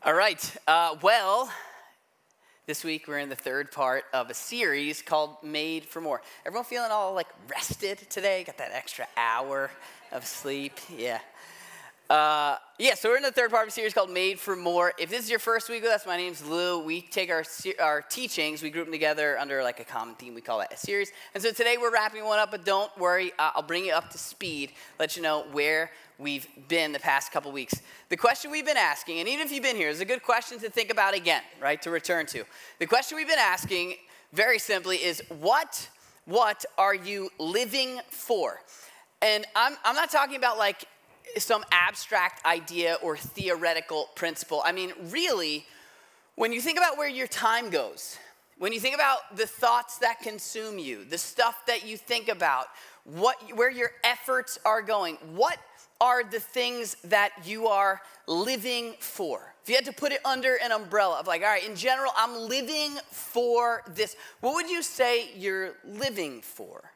All right, this week we're in the third part of a series called Made for More. Everyone feeling all like rested today? Got that extra hour of sleep? Yeah. So we're in the third part of a series called Made for More. If this is your first week with us, my name's Lou. We take our teachings, we group them together under like a common theme. We call that a series. And so today we're wrapping one up, but don't worry, I'll bring you up to speed, let you know where we've been the past couple weeks. The question we've been asking, and even if you've been here, is a good question to think about again, right, to return to. The question we've been asking, very simply, is what are you living for? And I'm not talking about like some abstract idea or theoretical principle. I mean, really, when you think about where your time goes, when you think about the thoughts that consume you, the stuff that you think about, where your efforts are going, what are the things that you are living for? If you had to put it under an umbrella of like, all right, in general, I'm living for this, what would you say you're living for?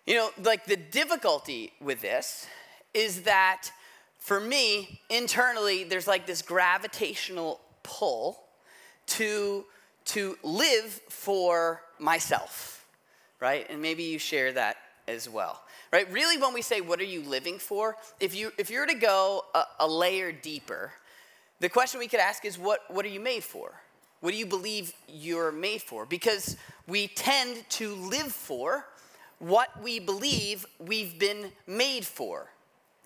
You know, like the difficulty with this is that for me, internally, there's like this gravitational pull to live for myself, right? And maybe you share that as well, right? Really, when we say, what are you living for? If you were to go a layer deeper, the question we could ask is, what are you made for? What do you believe you're made for? Because we tend to live for what we believe we've been made for.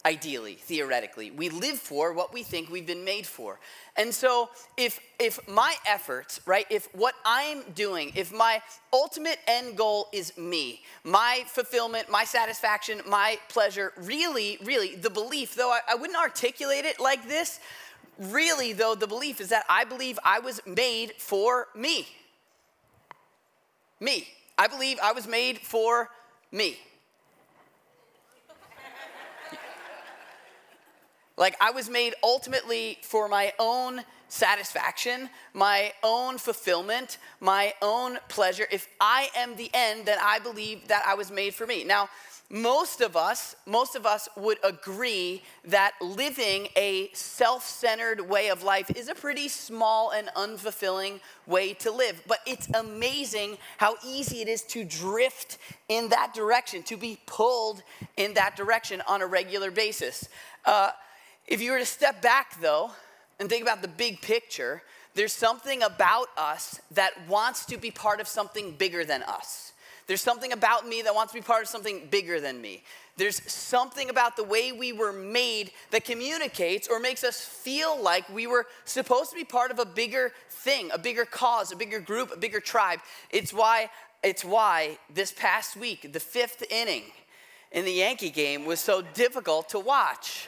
Ideally, theoretically, we live for what we think we've been made for. And so if my efforts, right, if what I'm doing, if my ultimate end goal is me, my fulfillment, my satisfaction, my pleasure, really, the belief, though I wouldn't articulate it like this, really, though, the belief is that I believe I was made for me. Me. I believe I was made for me. Like I was made ultimately for my own satisfaction, my own fulfillment, my own pleasure. If I am the end, then I believe that I was made for me. Now, most of us would agree that living a self-centered way of life is a pretty small and unfulfilling way to live. But it's amazing how easy it is to drift in that direction, to be pulled in that direction on a regular basis. If you were to step back, though, and think about the big picture, there's something about us that wants to be part of something bigger than us. There's something about me that wants to be part of something bigger than me. There's something about the way we were made that communicates or makes us feel like we were supposed to be part of a bigger thing, a bigger cause, a bigger group, a bigger tribe. It's why this past week, the fifth inning in the Yankee game was so difficult to watch.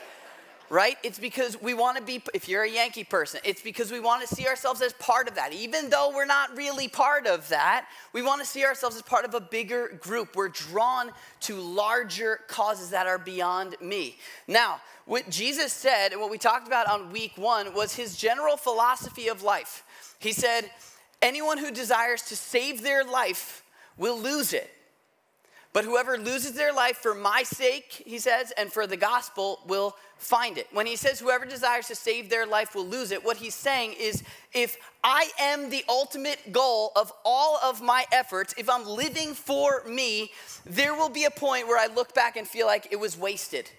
Right? It's because we want to be, if you're a Yankee person, it's because we want to see ourselves as part of that. Even though we're not really part of that, we want to see ourselves as part of a bigger group. We're drawn to larger causes that are beyond me. Now, what Jesus said and what we talked about on week 1 was his general philosophy of life. He said, anyone who desires to save their life will lose it. But whoever loses their life for my sake, he says, and for the gospel will find it. When he says whoever desires to save their life will lose it, what he's saying is if I am the ultimate goal of all of my efforts, if I'm living for me, there will be a point where I look back and feel like it was wasted.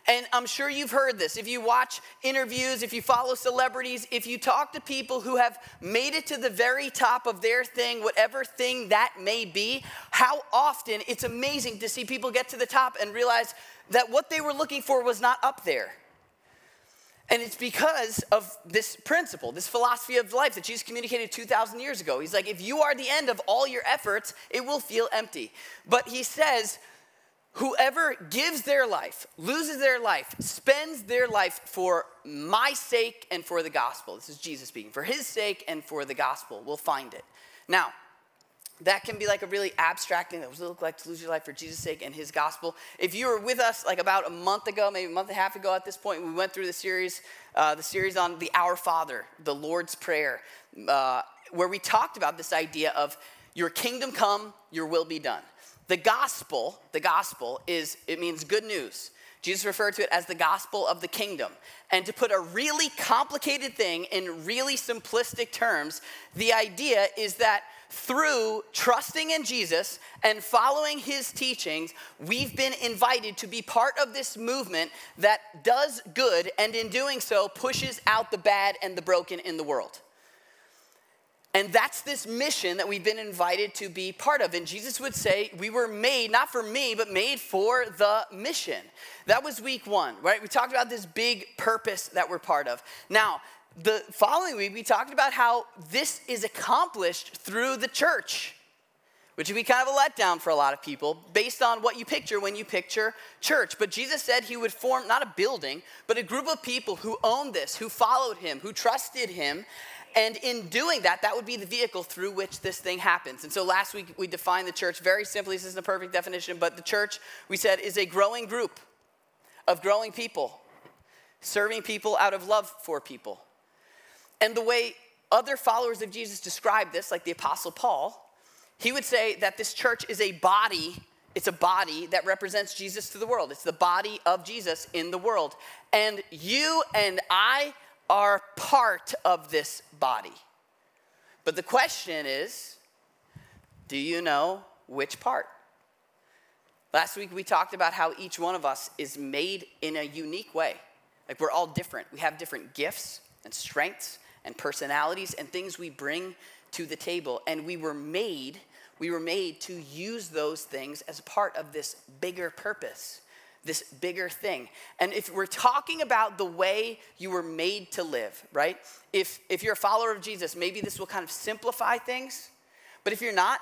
And I'm sure you've heard this. If you watch interviews, if you follow celebrities, if you talk to people who have made it to the very top of their thing, whatever thing that may be, how often it's amazing to see people get to the top and realize that what they were looking for was not up there. And it's because of this principle, this philosophy of life that Jesus communicated 2,000 years ago. He's like, if you are the end of all your efforts, it will feel empty. But he says, whoever gives their life, loses their life, spends their life for my sake and for the gospel. This is Jesus speaking. For his sake and for the gospel, we'll find it. Now, that can be like a really abstract thing. That was look like to lose your life for Jesus' sake and his gospel. If you were with us like about a month ago, maybe a month and a half ago at this point, we went through the series on the Our Father, the Lord's Prayer, where we talked about this idea of your kingdom come, your will be done. The gospel is, it means good news. Jesus referred to it as the gospel of the kingdom. And to put a really complicated thing in really simplistic terms, the idea is that through trusting in Jesus and following his teachings, we've been invited to be part of this movement that does good, and in doing so, pushes out the bad and the broken in the world. And that's this mission that we've been invited to be part of. And Jesus would say, we were made, not for me, but made for the mission. That was week 1, right? We talked about this big purpose that we're part of. Now, the following week, we talked about how this is accomplished through the church, which would be kind of a letdown for a lot of people based on what you picture when you picture church. But Jesus said he would form not a building, but a group of people who owned this, who followed him, who trusted him. And in doing that, that would be the vehicle through which this thing happens. And so last week, we defined the church very simply. This isn't a perfect definition, but the church, we said, is a growing group of growing people, serving people out of love for people. And the way other followers of Jesus describe this, like the Apostle Paul, he would say that this church is a body. It's a body that represents Jesus to the world. It's the body of Jesus in the world. And you and I are part of this body. But the question is, do you know which part? Last week we talked about how each one of us is made in a unique way. Like we're all different. We have different gifts and strengths and personalities and things we bring to the table. And we were made to use those things as a part of this bigger purpose, this bigger thing. And if we're talking about the way you were made to live, right? If you're a follower of Jesus, maybe this will kind of simplify things. But if you're not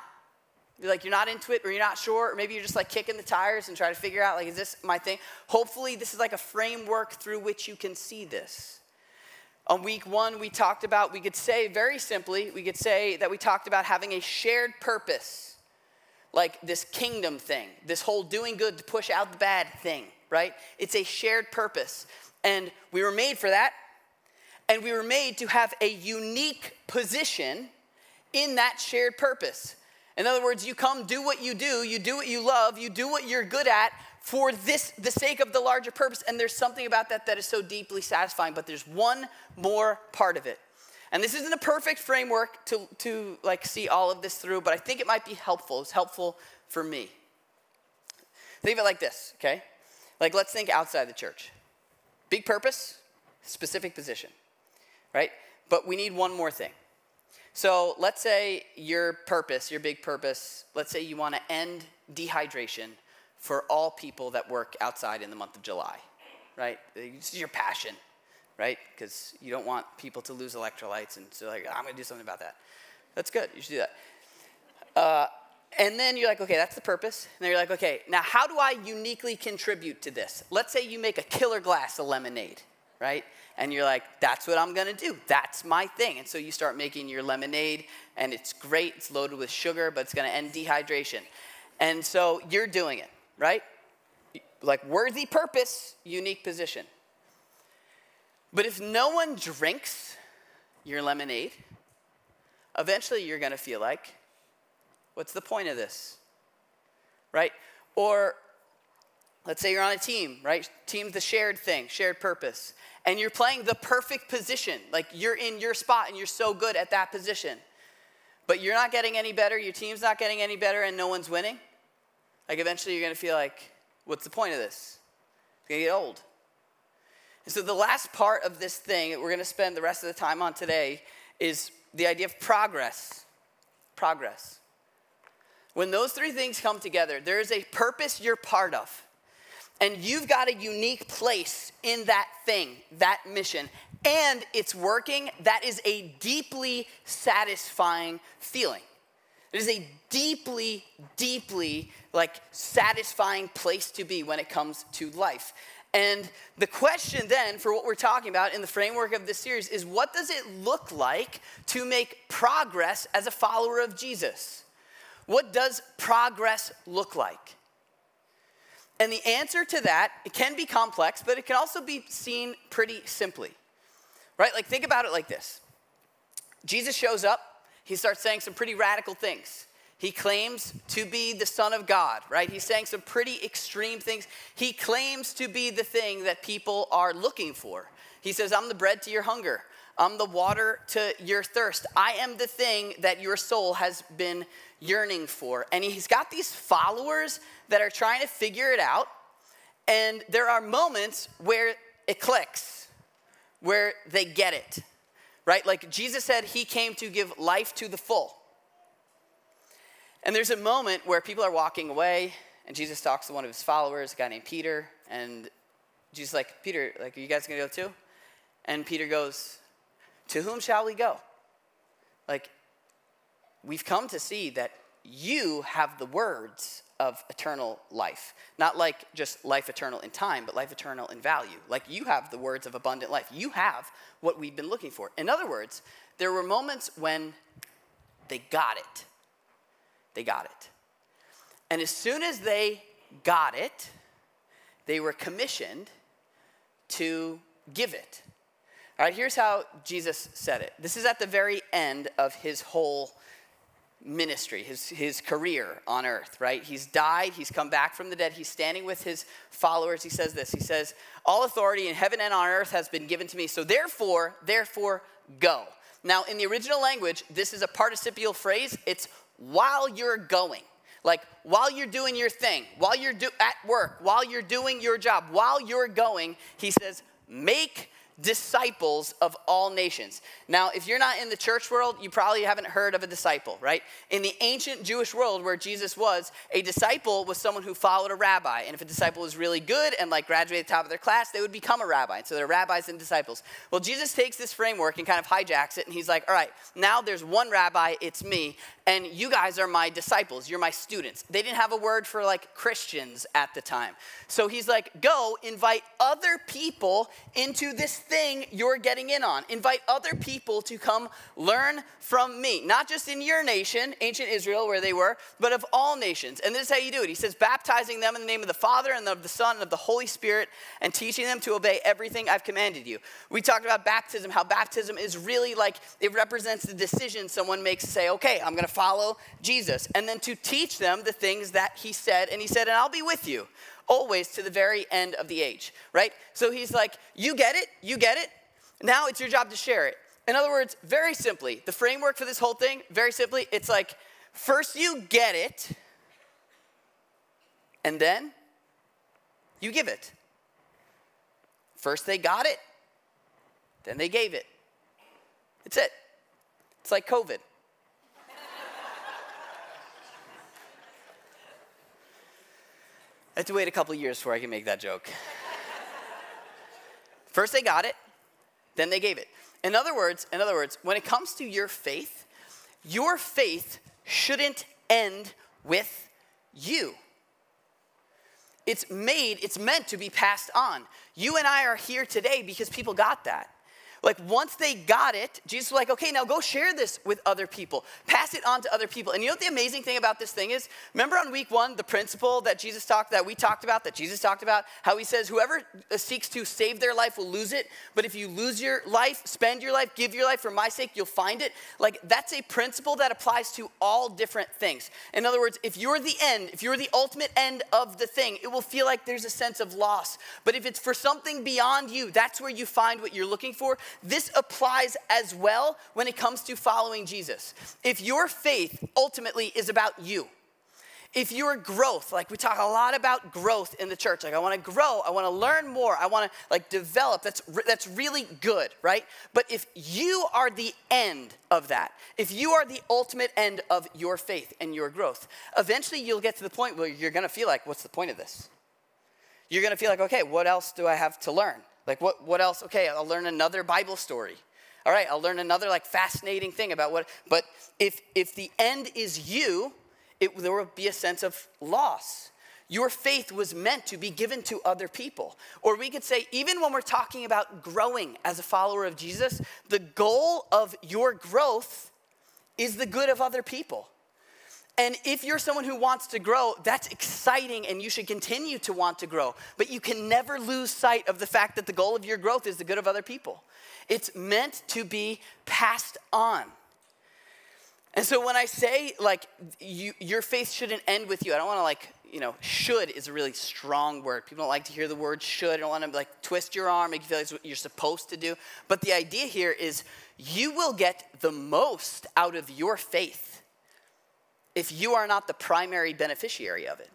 into it, or you're not sure, or maybe you're just like kicking the tires and trying to figure out, like, is this my thing? Hopefully this is like a framework through which you can see this. On week 1, we talked about, we could say very simply, we could say that we talked about having a shared purpose. Like this kingdom thing, this whole doing good to push out the bad thing, right? It's a shared purpose. And we were made for that. And we were made to have a unique position in that shared purpose. In other words, you come do what you do what you love, you do what you're good at for the sake of the larger purpose. And there's something about that that is so deeply satisfying, but there's one more part of it. And this isn't a perfect framework to like see all of this through, but I think it might be helpful. It's helpful for me. Think of it like this, okay? Like let's think outside the church. Big purpose, specific position, right? But we need one more thing. So let's say your purpose, your big purpose, let's say you want to end dehydration for all people that work outside in the month of July, right? This is your passion. Right? Because you don't want people to lose electrolytes, and so like, I'm going to do something about that. That's good. You should do that. And then you're like, okay, that's the purpose. And then you're like, okay, now how do I uniquely contribute to this? Let's say you make a killer glass of lemonade, right? And you're like, that's what I'm going to do. That's my thing. And so you start making your lemonade, and it's great. It's loaded with sugar, but it's going to end dehydration. And so you're doing it, right? Like worthy purpose, unique position. But if no one drinks your lemonade, eventually you're going to feel like, what's the point of this, right? Or let's say you're on a team, right? Team's the shared thing, shared purpose. And you're playing the perfect position. Like you're in your spot and you're so good at that position. But you're not getting any better, your team's not getting any better, and no one's winning. Like eventually you're going to feel like, what's the point of this? It's going to get old. And so the last part of this thing that we're going to spend the rest of the time on today is the idea of progress. Progress. When those three things come together, there is a purpose you're part of. And you've got a unique place in that thing, that mission. And it's working. That is a deeply satisfying feeling. It is a deeply, deeply satisfying place to be when it comes to life. And the question then for what we're talking about in the framework of this series is, what does it look like to make progress as a follower of Jesus? What does progress look like? And the answer to that, it can be complex, but it can also be seen pretty simply, right? Like think about it like this. Jesus shows up. He starts saying some pretty radical things. He claims to be the Son of God, right? He's saying some pretty extreme things. He claims to be the thing that people are looking for. He says, I'm the bread to your hunger. I'm the water to your thirst. I am the thing that your soul has been yearning for. And he's got these followers that are trying to figure it out. And there are moments where it clicks, where they get it, right? Like Jesus said, he came to give life to the full. And there's a moment where people are walking away, and Jesus talks to one of his followers, a guy named Peter, and Jesus is like, Peter, like, are you guys gonna go too? And Peter goes, to whom shall we go? Like, we've come to see that you have the words of eternal life. Not like just life eternal in time, but life eternal in value. Like, you have the words of abundant life. You have what we've been looking for. In other words, there were moments when they got it. They got it. And as soon as they got it, they were commissioned to give it. All right, here's how Jesus said it. This is at the very end of his whole ministry, his career on earth, right? He's died, he's come back from the dead, he's standing with his followers. He says this, he says, all authority in heaven and on earth has been given to me, so therefore, go. Now, in the original language, this is a participial phrase. It's while you're going. Like, while you're doing your thing, while you're at work, while you're doing your job, while you're going, he says, make disciples of all nations. Now, if you're not in the church world, you probably haven't heard of a disciple, right? In the ancient Jewish world where Jesus was, a disciple was someone who followed a rabbi. And if a disciple was really good and like graduated at the top of their class, they would become a rabbi. And so they're rabbis and disciples. Well, Jesus takes this framework and kind of hijacks it. And he's like, all right, now there's one rabbi, it's me. And you guys are my disciples. You're my students. They didn't have a word for like Christians at the time. So he's like, go invite other people into this thing you're getting in on. Invite other people to come learn from me. Not just in your nation, ancient Israel, where they were, but of all nations. And this is how you do it. He says, baptizing them in the name of the Father and of the Son and of the Holy Spirit, and teaching them to obey everything I've commanded you. We talked about baptism, how baptism is really like, it represents the decision someone makes to say, okay, I'm going to follow Jesus. And then to teach them the things that he said. And he said, and I'll be with you always to the very end of the age, right? So he's like, you get it, now it's your job to share it. In other words, very simply, the framework for this whole thing, very simply, it's like, first you get it, and then you give it. First they got it, then they gave it. It's it. It's like COVID. I have to wait a couple of years before I can make that joke. First they got it, then they gave it. In other words, when it comes to your faith shouldn't end with you. It's meant to be passed on. You and I are here today because people got that. Like, once they got it, Jesus was like, okay, now go share this with other people. Pass it on to other people. And you know what the amazing thing about this thing is? Remember on week 1, the principle that Jesus talked about, how he says, whoever seeks to save their life will lose it. But if you lose your life, spend your life, give your life for my sake, you'll find it. Like, that's a principle that applies to all different things. In other words, if you're the end, if you're the ultimate end of the thing, it will feel like there's a sense of loss. But if it's for something beyond you, that's where you find what you're looking for. This applies as well when it comes to following Jesus. If your faith ultimately is about you, if your growth, like we talk a lot about growth in the church, like I want to grow, I want to learn more, I want to like develop, that's really good, right? But if you are the end of that, if you are the ultimate end of your faith and your growth, eventually you'll get to the point where you're going to feel like, what's the point of this? You're going to feel like, okay, what else do I have to learn? Like what else? Okay, I'll learn another Bible story. All right, I'll learn another like fascinating thing about what, but if the end is you, there will be a sense of loss. Your faith was meant to be given to other people. Or we could say, even when we're talking about growing as a follower of Jesus, the goal of your growth is the good of other people. And if you're someone who wants to grow, that's exciting and you should continue to want to grow. But you can never lose sight of the fact that the goal of your growth is the good of other people. It's meant to be passed on. And so when I say, like, your faith shouldn't end with you, I don't want to, like, should is a really strong word. People don't like to hear the word should. I don't want to, like, twist your arm, make you feel like it's what you're supposed to do. But the idea here is you will get the most out of your faith if you are not the primary beneficiary of it.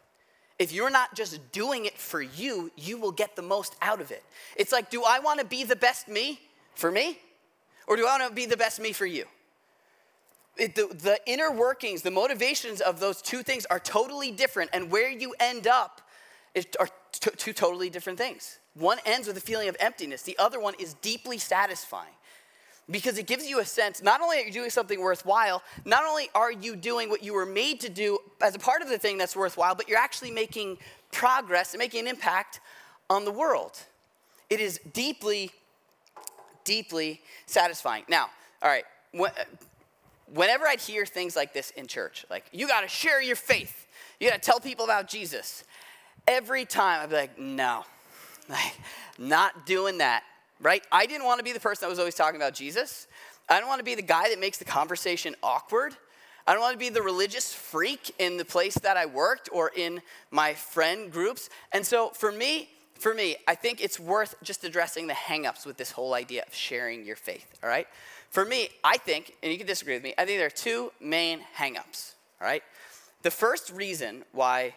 If you're not just doing it for you, you will get the most out of it. It's like, do I want to be the best me for me? Or do I want to be the best me for you? The inner workings, the motivations of those two things are totally different. And where you end up are two totally different things. One ends with a feeling of emptiness. The other one is deeply satisfying. Because it gives you a sense, not only are you doing something worthwhile, not only are you doing what you were made to do as a part of the thing that's worthwhile, but you're actually making progress and making an impact on the world. It is deeply, deeply satisfying. Now, all right, whenever I'd hear things like this in church, like, you got to share your faith, you got to tell people about Jesus, every time I'd be like, no, like, not doing that. Right? I didn't want to be the person that was always talking about Jesus. I don't want to be the guy that makes the conversation awkward. I don't want to be the religious freak in the place that I worked or in my friend groups. And so for me, I think it's worth just addressing the hang-ups with this whole idea of sharing your faith, all right? For me, I think, and you can disagree with me, I think there are two main hang-ups, all right? The first reason why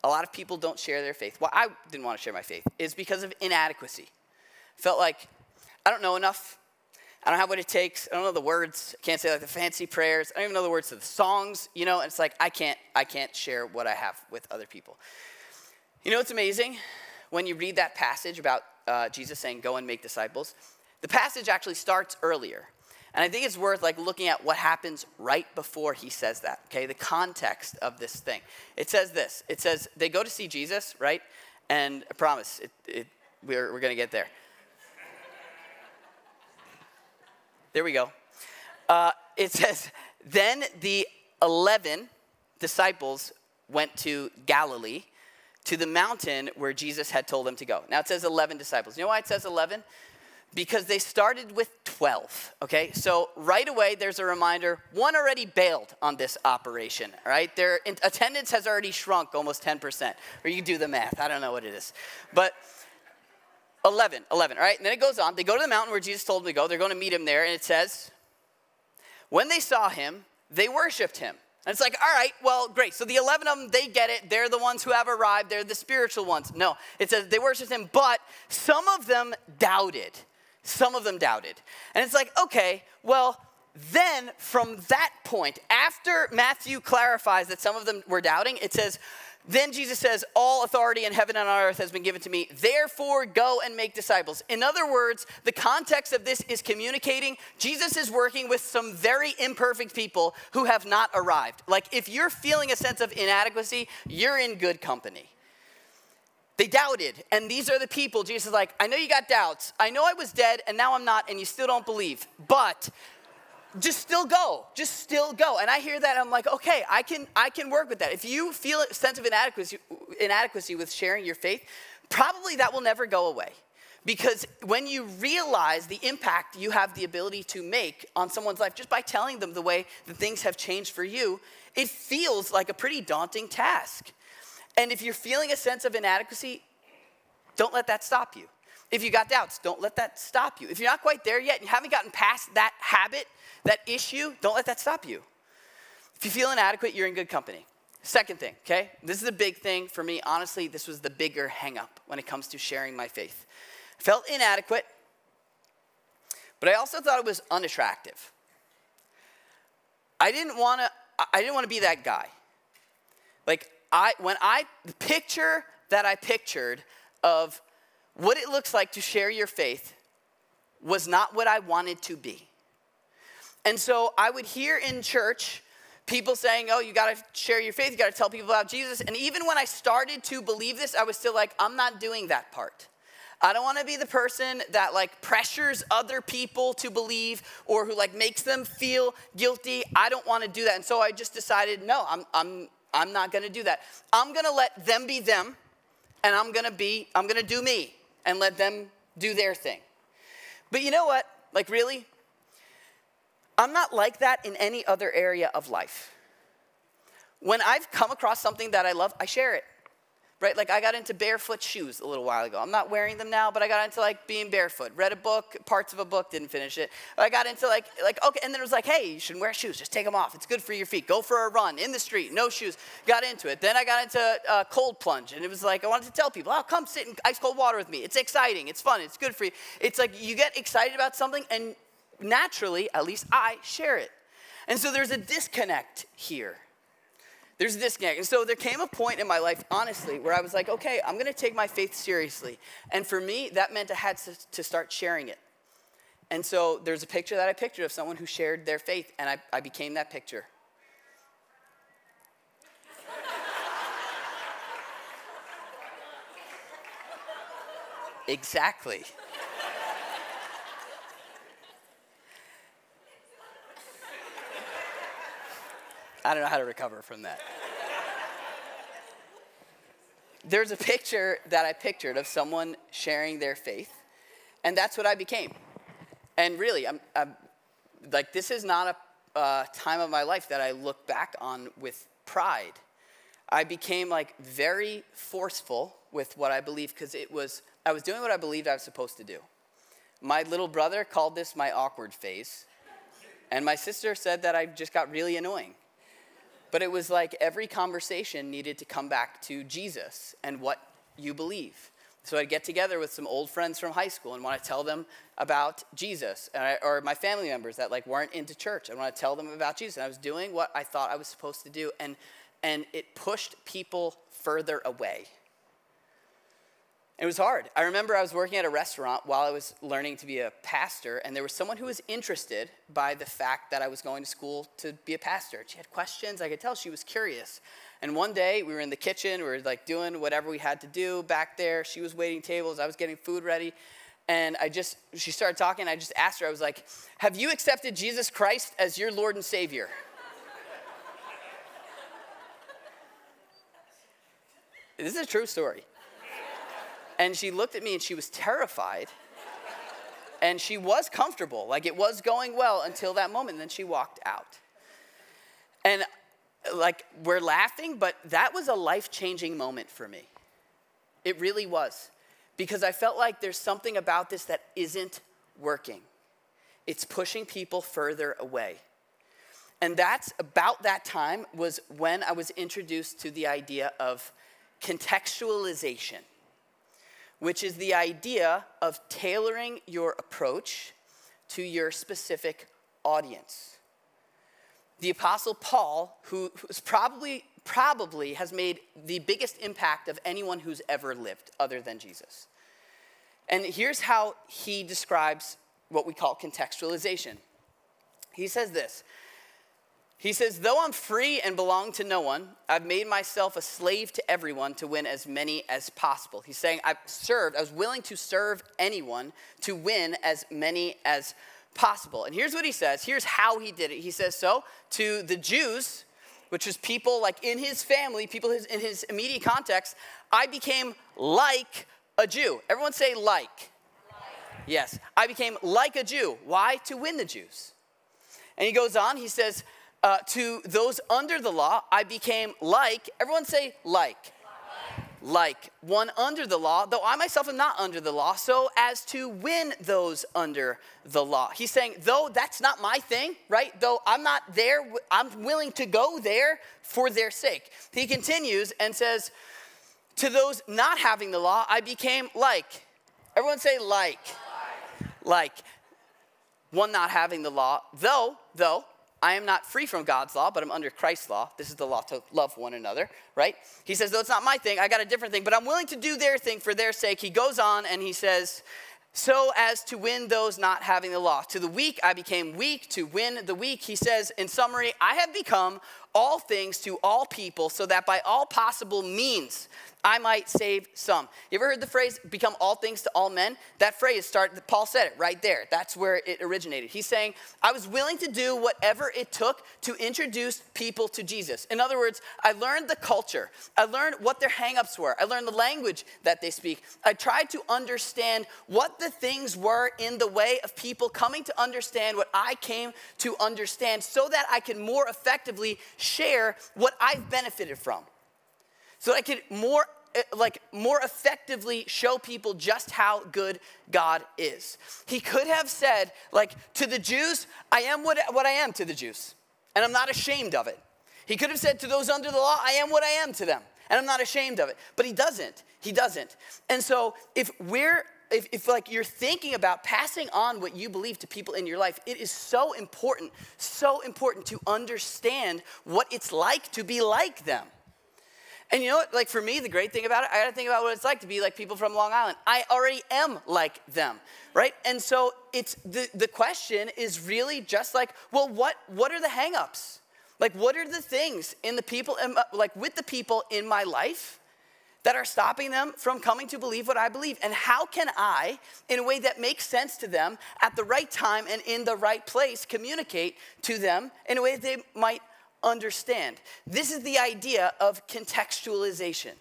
a lot of people don't share their faith, why I didn't want to share my faith, is because of inadequacy. Felt like I don't know enough. I don't have what it takes. I don't know the words. I can't say like the fancy prayers. I don't even know the words to the songs, and it's like I can't share what I have with other people. It's amazing when you read that passage about Jesus saying, go and make disciples. The passage actually starts earlier. And I think it's worth like looking at what happens right before he says that, okay? The context of this thing. It says this. It says they go to see Jesus, right? And I promise, we're going to get there. There we go. It says, then the 11 disciples went to Galilee, to the mountain where Jesus had told them to go. Now it says 11 disciples. You know why it says 11? Because they started with 12, okay? So right away, there's a reminder, one already bailed on this operation, all right? Their attendance has already shrunk almost 10%. Or you do the math, I don't know what it is. But 11, all right? And then it goes on. They go to the mountain where Jesus told them to go. They're going to meet him there. And it says, when they saw him, they worshiped him. And it's like, all right, well, great. So the 11 of them, they get it. They're the ones who have arrived. They're the spiritual ones. No, it says they worshiped him, but some of them doubted. Some of them doubted. And it's like, okay, well, then from that point, after Matthew clarifies that some of them were doubting, it says, then Jesus says, all authority in heaven and on earth has been given to me. Therefore, go and make disciples. In other words, the context of this is communicating Jesus is working with some very imperfect people who have not arrived. Like, if you're feeling a sense of inadequacy, you're in good company. They doubted, and these are the people. Jesus is like, I know you got doubts. I know I was dead, and now I'm not, and you still don't believe. But just still go. Just still go. And I hear that, I'm like, okay, I can work with that. If you feel a sense of inadequacy with sharing your faith, probably that will never go away. Because when you realize the impact you have the ability to make on someone's life just by telling them the way that things have changed for you, it feels like a pretty daunting task. And if you're feeling a sense of inadequacy, don't let that stop you. If you got doubts, don't let that stop you. If you're not quite there yet, and you haven't gotten past that habit, that issue, don't let that stop you. If you feel inadequate, you're in good company. Second thing, okay? This is a big thing for me. Honestly, this was the bigger hang up when it comes to sharing my faith. I felt inadequate, but I also thought it was unattractive. I didn't want to be that guy. Like, the picture that I pictured of what it looks like to share your faith was not what I wanted to be. And so I would hear in church people saying, oh, you got to share your faith, you got to tell people about Jesus. And even when I started to believe this, I was still like, I'm not doing that part. I don't want to be the person that like pressures other people to believe or who like makes them feel guilty. I don't want to do that. And so I just decided, no, I'm not going to do that. I'm going to let them be them, and I'm going to do me and let them do their thing. But you know what? Like, really? I'm not like that in any other area of life. When I've come across something that I love, I share it, right? Like I got into barefoot shoes a little while ago. I'm not wearing them now, but I got into like being barefoot. Read a book, parts of a book, didn't finish it. I got into like okay, and then it was like, hey, you shouldn't wear shoes. Just take them off. It's good for your feet. Go for a run in the street, no shoes. Got into it. Then I got into cold plunge, and it was like I wanted to tell people, oh, come sit in ice cold water with me. It's exciting. It's fun. It's good for you. It's like you get excited about something, and naturally, at least I share it. And so there's a disconnect here. There's a disconnect. And so there came a point in my life, honestly, where I was like, okay, I'm going to take my faith seriously. And for me, that meant I had to start sharing it. And so there's a picture that I pictured of someone who shared their faith, and I became that picture. Exactly. I don't know how to recover from that. There's a picture that I pictured of someone sharing their faith, and that's what I became. And really, I'm like, this is not a time of my life that I look back on with pride. I became like very forceful with what I believed because I was doing what I believed I was supposed to do. My little brother called this my awkward phase, and my sister said that I just got really annoying. But it was like every conversation needed to come back to Jesus and what you believe. So I'd get together with some old friends from high school and want to tell them about Jesus, or my family members that like weren't into church. I want to tell them about Jesus. And I was doing what I thought I was supposed to do, and it pushed people further away. It was hard. I remember I was working at a restaurant while I was learning to be a pastor, and there was someone who was interested by the fact that I was going to school to be a pastor. She had questions. I could tell she was curious. And one day, we were in the kitchen. We were like doing whatever we had to do back there. She was waiting tables. I was getting food ready. And she started talking. I just asked her, I was like, have you accepted Jesus Christ as your Lord and Savior? This is a true story. And she looked at me and she was terrified. And she was comfortable, like it was going well until that moment. And then she walked out. And like we're laughing, but that was a life-changing moment for me. It really was. Because I felt like there's something about this that isn't working. It's pushing people further away. And that's about that time was when I was introduced to the idea of contextualization, which is the idea of tailoring your approach to your specific audience. The Apostle Paul, who probably has made the biggest impact of anyone who's ever lived other than Jesus. And here's how he describes what we call contextualization. He says this. He says, though I'm free and belong to no one, I've made myself a slave to everyone to win as many as possible. He's saying I was willing to serve anyone to win as many as possible. And here's what he says. Here's how he did it. He says, so to the Jews, which was people like in his family, people in his immediate context, I became like a Jew. Everyone say like. Yes, I became like a Jew. Why? To win the Jews. And he goes on, he says, to those under the law, I became like, everyone say like. Like one under the law, though I myself am not under the law, so as to win those under the law. He's saying, though that's not my thing, right? Though I'm not there, I'm willing to go there for their sake. He continues and says, to those not having the law, I became like. Everyone say like. Like. One not having the law, though, I am not free from God's law, but I'm under Christ's law. This is the law to love one another, right? He says, though it's not my thing, I got a different thing, but I'm willing to do their thing for their sake. He goes on and he says, so as to win those not having the law. To the weak, I became weak to win the weak. He says, in summary, I have become all things to all people so that by all possible means I might save some. You ever heard the phrase, become all things to all men? That phrase, Paul said it right there. That's where it originated. He's saying, I was willing to do whatever it took to introduce people to Jesus. In other words, I learned the culture. I learned what their hang-ups were. I learned the language that they speak. I tried to understand what the things were in the way of people coming to understand what I came to understand so that I can more effectively share what I've benefited from. So that I could more effectively show people just how good God is. He could have said, to the Jews, I am what I am to the Jews, and I'm not ashamed of it. He could have said to those under the law, I am what I am to them, and I'm not ashamed of it. But he doesn't. He doesn't. And so if you're thinking about passing on what you believe to people in your life, it is so important to understand what it's like to be like them. And you know what, for me, the great thing about it, I got to think about what it's like to be like people from Long Island. I already am like them, right? And so it's the question is really just what are the hang-ups? What are the things in the people, with the people in my life that are stopping them from coming to believe what I believe? And how can I, in a way that makes sense to them at the right time and in the right place, communicate to them in a way that they might understand? This is the idea of contextualization.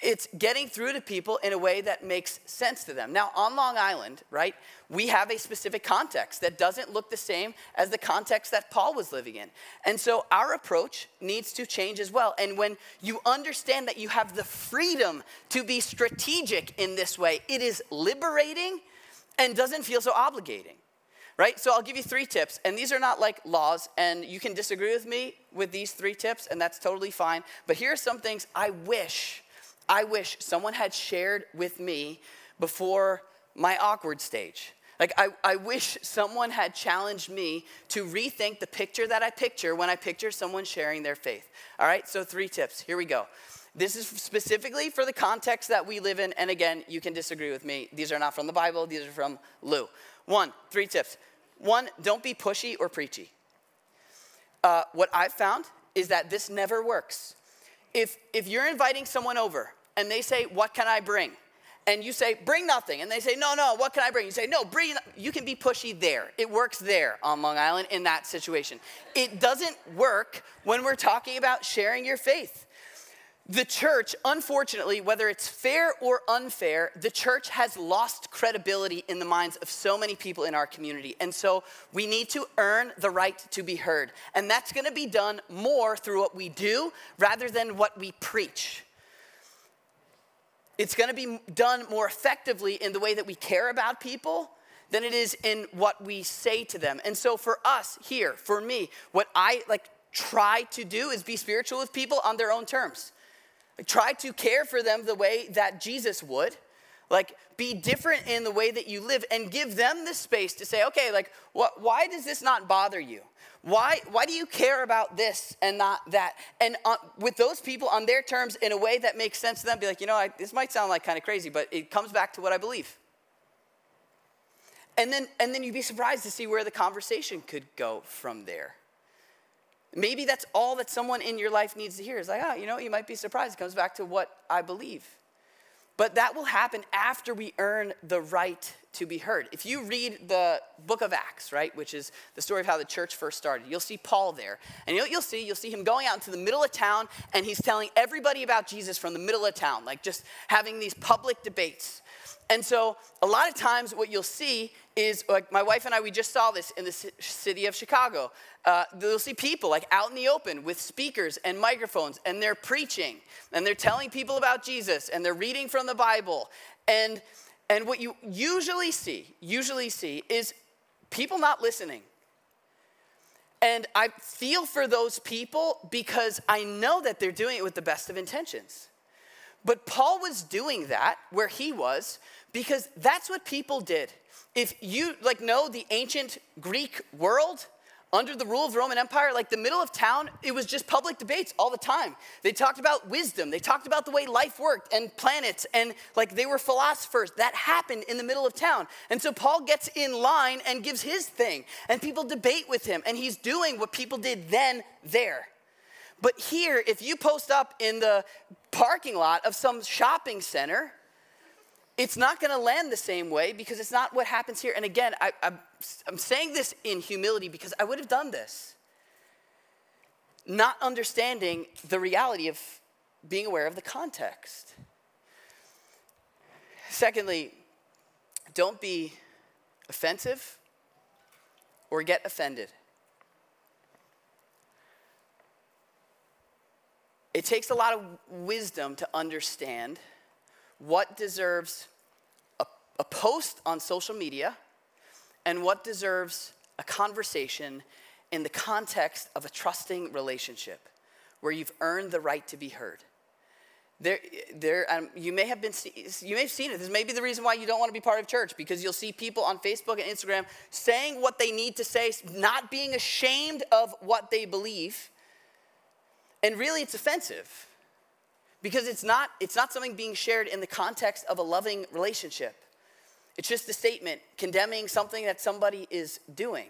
It's getting through to people in a way that makes sense to them. Now, on Long Island, right, we have a specific context that doesn't look the same as the context that Paul was living in. And so our approach needs to change as well. And when you understand that you have the freedom to be strategic in this way, it is liberating and doesn't feel so obligating. Right? So I'll give you 3 tips, and these are not laws, and you can disagree with me with these 3 tips, and that's totally fine. But here are some things I wish someone had shared with me before my awkward stage. I wish someone had challenged me to rethink the picture that I picture when I picture someone sharing their faith. All right, so 3 tips. Here we go. This is specifically for the context that we live in, and again, you can disagree with me. These are not from the Bible. These are from Lou. 3 tips. 1, don't be pushy or preachy. What I've found is that this never works. If you're inviting someone over and they say, what can I bring? And you say, bring nothing. And they say, no, what can I bring? You say, no, you can be pushy there. It works there on Long Island in that situation. It doesn't work when we're talking about sharing your faith. The church, unfortunately, whether it's fair or unfair, the church has lost credibility in the minds of so many people in our community. And so we need to earn the right to be heard. And that's going to be done more through what we do rather than what we preach. It's going to be done more effectively in the way that we care about people than it is in what we say to them. And so for us here, for me, what I try to do is be spiritual with people on their own terms. Try to care for them the way that Jesus would. Be different in the way that you live and give them the space to say, okay, why does this not bother you? Why do you care about this and not that? And with those people on their terms in a way that makes sense to them, be this might sound kind of crazy, but it comes back to what I believe. And then you'd be surprised to see where the conversation could go from there. Maybe that's all that someone in your life needs to hear. Is you might be surprised. It comes back to what I believe. But that will happen after we earn the right to be heard. If you read the book of Acts, right, which is the story of how the church first started, you'll see Paul there. And you'll see him going out into the middle of town, and he's telling everybody about Jesus from the middle of town, just having these public debates. And so a lot of times what you'll see is, my wife and I, we just saw this in the city of Chicago. You'll see people out in the open with speakers and microphones, and they're preaching, and they're telling people about Jesus, and they're reading from the Bible. And what you usually see is people not listening. And I feel for those people because I know that they're doing it with the best of intentions. But Paul was doing that where he was because that's what people did. If you know the ancient Greek world under the rule of the Roman Empire, the middle of town, it was just public debates all the time. They talked about wisdom. They talked about the way life worked and planets, and they were philosophers. That happened in the middle of town. And so Paul gets in line and gives his thing, and people debate with him, and he's doing what people did then there. But here, if you post up in the parking lot of some shopping center, it's not going to land the same way because it's not what happens here. And again, I'm saying this in humility because I would have done this, not understanding the reality of being aware of the context. Secondly, Don't be offensive or get offended. It takes a lot of wisdom to understand what deserves a post on social media and what deserves a conversation in the context of a trusting relationship where you've earned the right to be heard. You may have seen it. This may be the reason why you don't want to be part of church, because you'll see people on Facebook and Instagram saying what they need to say, not being ashamed of what they believe. And really, it's offensive because it's not something being shared in the context of a loving relationship. It's just a statement condemning something that somebody is doing.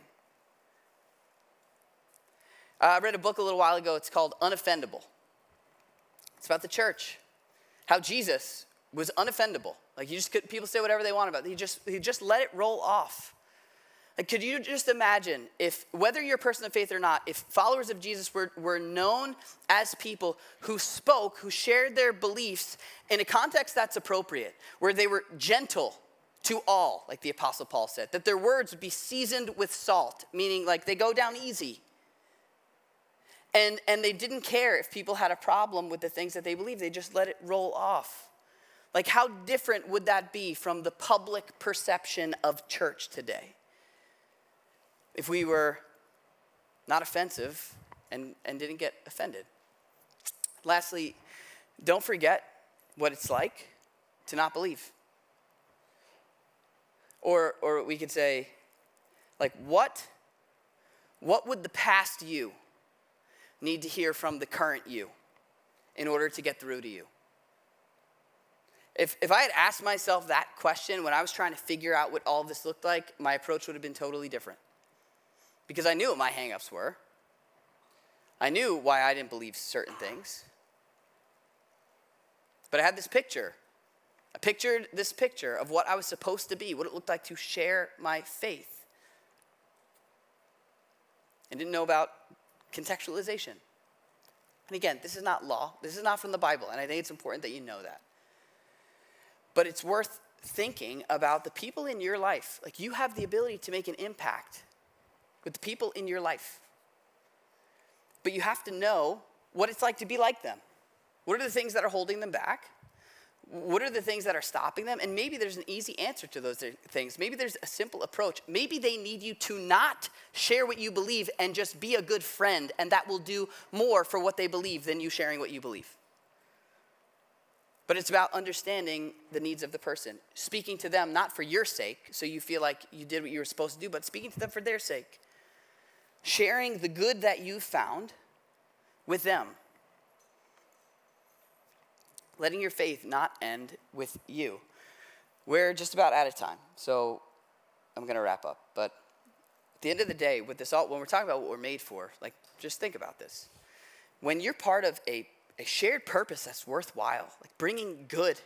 I read a book a little while ago. It's called Unoffendable. It's about the church, how Jesus was unoffendable. Like people say whatever they want about it. He just let it roll off. Like, could you just imagine if, whether you're a person of faith or not, if followers of Jesus were known as people who spoke, who shared their beliefs in a context that's appropriate, where they were gentle to all, like the Apostle Paul said, that their words would be seasoned with salt, meaning like they go down easy. And they didn't care if people had a problem with the things that they believed. They just let it roll off. Like, how different would that be from the public perception of church today? If we were not offensive and didn't get offended. Lastly, don't forget what it's like to not believe. Or we could say, like, what would the past you need to hear from the current you in order to get through to you? If I had asked myself that question when I was trying to figure out what all of this looked like, my approach would have been totally different. Because I knew what my hang-ups were. I knew why I didn't believe certain things. But I had this picture. I pictured this picture of what I was supposed to be, what it looked like to share my faith. I didn't know about contextualization. And again, this is not law. This is not from the Bible, and I think it's important that you know that. But it's worth thinking about the people in your life. Like, you have the ability to make an impact with the people in your life. But you have to know what it's like to be like them. What are the things that are holding them back? What are the things that are stopping them? And maybe there's an easy answer to those things. Maybe there's a simple approach. Maybe they need you to not share what you believe and just be a good friend, and that will do more for what they believe than you sharing what you believe. But it's about understanding the needs of the person, speaking to them not for your sake, so you feel like you did what you were supposed to do, but speaking to them for their sake. Sharing the good that you found with them. Letting your faith not end with you. We're just about out of time, so I'm going to wrap up. But at the end of the day, with this all, when we're talking about what we're made for, like, just think about this. When you're part of a shared purpose that's worthwhile, like bringing good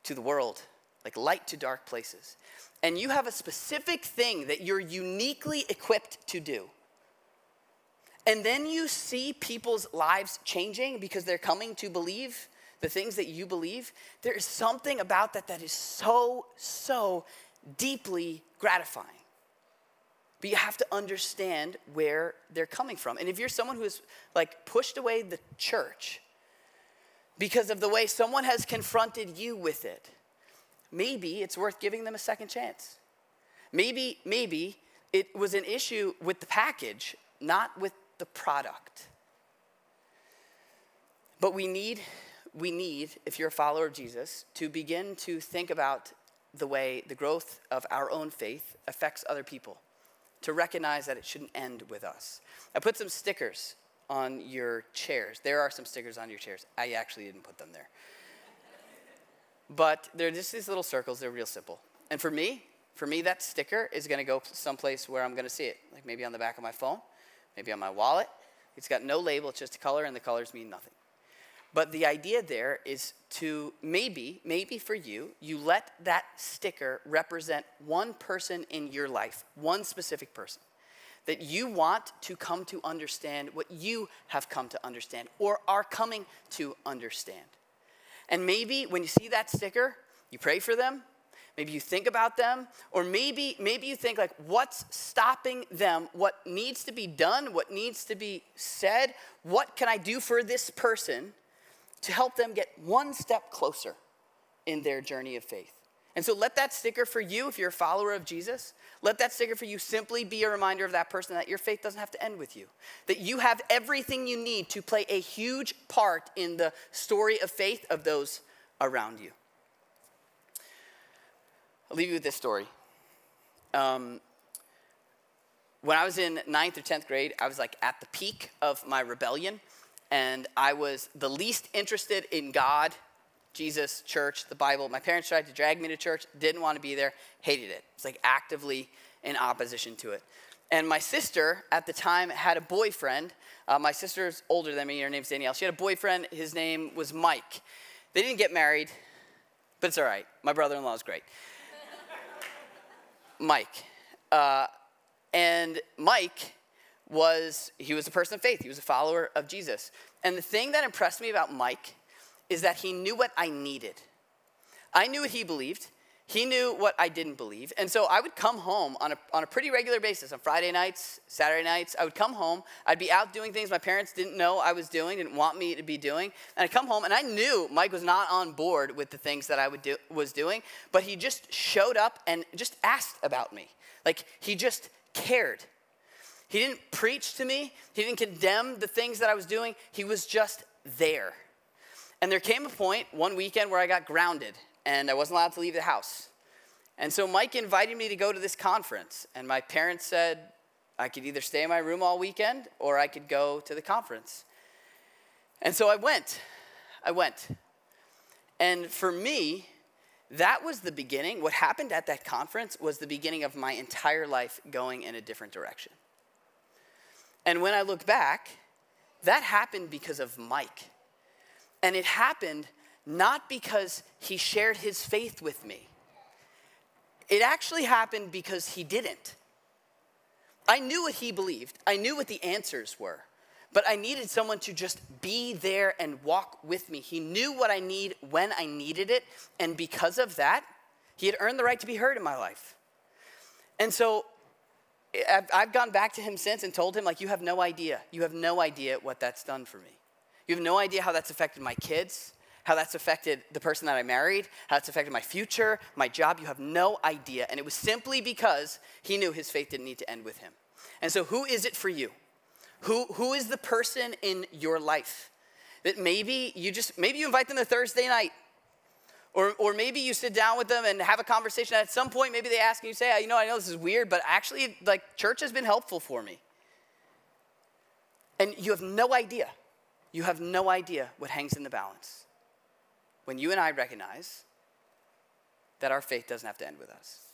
to the world, like light to dark places, and you have a specific thing that you're uniquely equipped to do, and then you see people's lives changing because they're coming to believe the things that you believe, there is something about that is so, so deeply gratifying. But you have to understand where they're coming from. And if you're someone who has like pushed away the church because of the way someone has confronted you with it, maybe it's worth giving them a second chance. Maybe it was an issue with the package, not with the product. But we need, if you're a follower of Jesus, to begin to think about the way the growth of our own faith affects other people, to recognize that it shouldn't end with us. I put some stickers on your chairs. There are some stickers on your chairs. I actually didn't put them there. But they're just these little circles. They're real simple. And for me, that sticker is going to go someplace where I'm going to see it, like maybe on the back of my phone, maybe on my wallet. It's got no label. It's just a color, and the colors mean nothing. But the idea there is to maybe for you, you let that sticker represent one person in your life, one specific person, that you want to come to understand what you have come to understand or are coming to understand. And maybe when you see that sticker, you pray for them. maybe you think about them, or maybe you think like, what's stopping them? What needs to be done? What needs to be said? What can I do for this person to help them get one step closer in their journey of faith? And so let that sticker for you, if you're a follower of Jesus, let that sticker for you simply be a reminder of that person that your faith doesn't have to end with you. That you have everything you need to play a huge part in the story of faith of those around you. I'll leave you with this story. When I was in 9th or 10th grade, I was like at the peak of my rebellion, and I was the least interested in God, Jesus, church, the Bible. My parents tried to drag me to church, didn't want to be there, hated it. It's like actively in opposition to it. And my sister at the time had a boyfriend. My sister's older than me, her name's Danielle. She had a boyfriend, his name was Mike. They didn't get married, but it's all right. My brother-in-law is great. Mike. And Mike was a person of faith. He was a follower of Jesus. And the thing that impressed me about Mike is that he knew what I needed. I knew what he believed. He knew what I didn't believe. And so I would come home on a pretty regular basis. On Friday nights, Saturday nights, I would come home. I'd be out doing things my parents didn't know I was doing, didn't want me to be doing. And I'd come home, and I knew Mike was not on board with the things that I was doing, but he just showed up and just asked about me. Like, he just cared. He didn't preach to me. He didn't condemn the things that I was doing. He was just there. And there came a point one weekend where I got grounded, and I wasn't allowed to leave the house. And so Mike invited me to go to this conference, and my parents said I could either stay in my room all weekend or I could go to the conference. And so I went. And for me, that was the beginning. What happened at that conference was the beginning of my entire life going in a different direction. And when I look back, that happened because of Mike. And it happened not because he shared his faith with me. It actually happened because he didn't. I knew what he believed. I knew what the answers were. But I needed someone to just be there and walk with me. He knew what I need when I needed it. And because of that, he had earned the right to be heard in my life. And so I've gone back to him since and told him, like, you have no idea. You have no idea what that's done for me. You have no idea how that's affected my kids, how that's affected the person that I married, how it's affected my future, my job. You have no idea. And it was simply because he knew his faith didn't need to end with him. And so who is it for you? Who is the person in your life that maybe you invite them to Thursday night, or maybe you sit down with them and have a conversation. At some point, maybe they ask and you say, I know this is weird, but actually, like, church has been helpful for me. And you have no idea. You have no idea what hangs in the balance when you and I recognize that our faith doesn't have to end with us.